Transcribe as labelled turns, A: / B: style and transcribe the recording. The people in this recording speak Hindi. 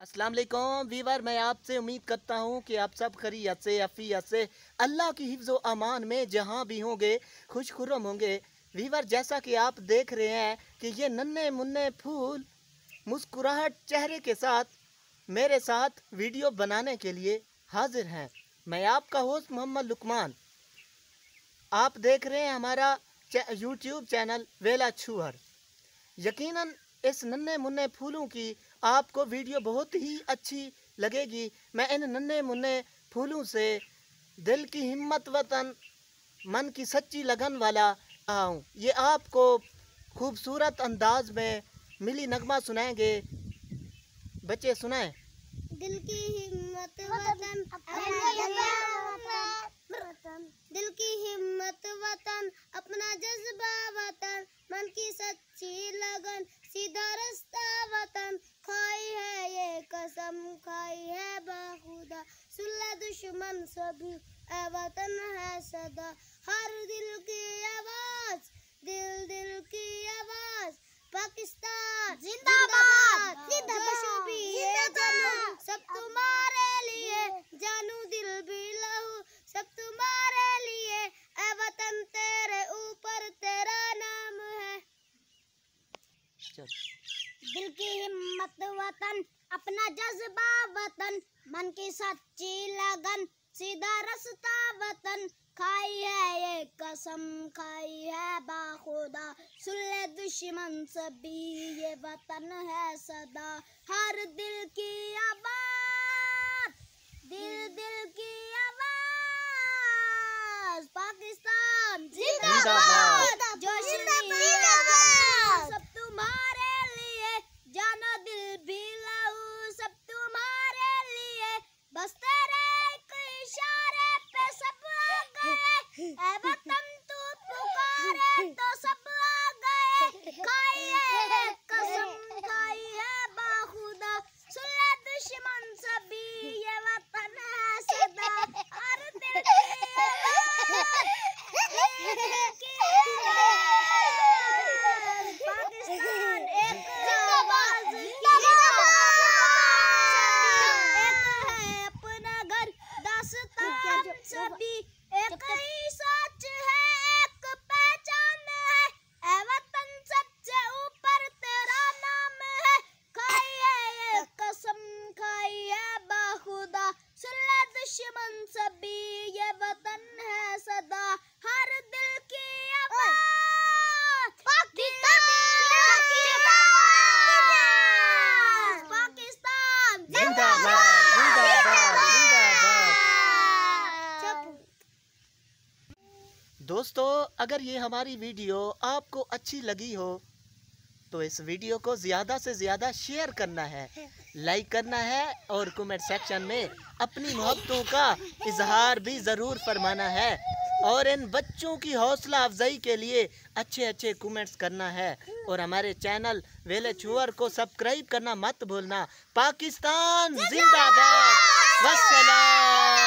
A: अस्सलाम वालेकुम वीवर, मैं आपसे उम्मीद करता हूँ कि आप सब खैरियत से अफ़ीयत से अल्लाह की हिफ्ज़ व अमान में जहाँ भी होंगे खुश खुर्रम होंगे। वीवर, जैसा कि आप देख रहे हैं कि ये नन्हे मुन्ने फूल मुस्कुराहट चेहरे के साथ मेरे साथ वीडियो बनाने के लिए हाजिर हैं। मैं आपका होस्ट मोहम्मद लुकमान। आप देख रहे हैं हमारा यूट्यूब चैनल वेला छुअर। यकीनन इस नन्हे मुन्ने फूलों की आपको वीडियो बहुत ही अच्छी लगेगी। मैं इन नन्हे मुन्ने फूलों से दिल की हिम्मत वतन मन की सच्ची लगन वाला रहा हूँ। ये आपको खूबसूरत अंदाज में मिली नगमा सुनाएंगे। बच्चे सुनाएं।
B: दिल की हिम्मत वतन दिल की हिम्मत वतन, अपना जज्बा वतन, मन की सच्ची लगन, सीधा रास्ता वतन। खाई है ये कसम, खाई है बाखुदा, सुन ले दुश्मन सभी, ए वतन है सदा। हर दिल की आवाज, दिल दिल की आवाज, पाकिस्तान जिंदाबाद, जोश भी ये जानू, सब तुम्हारे लिए, जानू दिल भी लहू, सब तुम्हारे लिए, ए वतन तेरे ऊपर तेरा नाम है। दिल की हिम्मत वतन, अपना जज्बा वतन, मन की सच्ची लगन, सीधा रास्ता वतन। खाई है ये कसम, खाई है बाखुदा, सुन ले दुश्मन सभी, ये वतन है सदा। हर दिल की आवाज, दिल दिल की आवाज, पाकिस्तान जिंदाबाद, जोश जिंदाबाद, सब तुम्हारे लिए, जानो दिल भी लहू, सब तुम्हारे लिए, बस तेरे एक इशारे पे सब आ गए, ए वतन तू पुकारे तो सब आ गए। खाई है कसम, खाई है बाखुदा, सुन ले दुश्मन सभी, ये वतन है सदा। हर दिल की आवाज, दिल की आवाज, पाकिस्तान एक आवाज, एक है अपना घर, दास्तान सभी, एक ही सच है, एक पहचान है, ए वतन सबसे ऊपर तेरा नाम है। खाई है ये कसम, खाई है बाखुदा, सुन ले दुश्मन सभी, ये वतन है सदा। हर दिल की आवाज, पाकिस्तान
A: जिंदाबाद, जिंदाबाद, जिंदाबाद। दोस्तों, अगर ये हमारी वीडियो आपको अच्छी लगी हो तो इस वीडियो को ज़्यादा से ज़्यादा शेयर करना है, लाइक करना है और कमेंट सेक्शन में अपनी मोहब्बतों का इजहार भी ज़रूर फरमाना है। और इन बच्चों की हौसला अफजाई के लिए अच्छे अच्छे कमेंट्स करना है। और हमारे चैनल वेले छुअर को सब्सक्राइब करना मत भूलना। पाकिस्तान जिंदाबाद। वस्सलाम।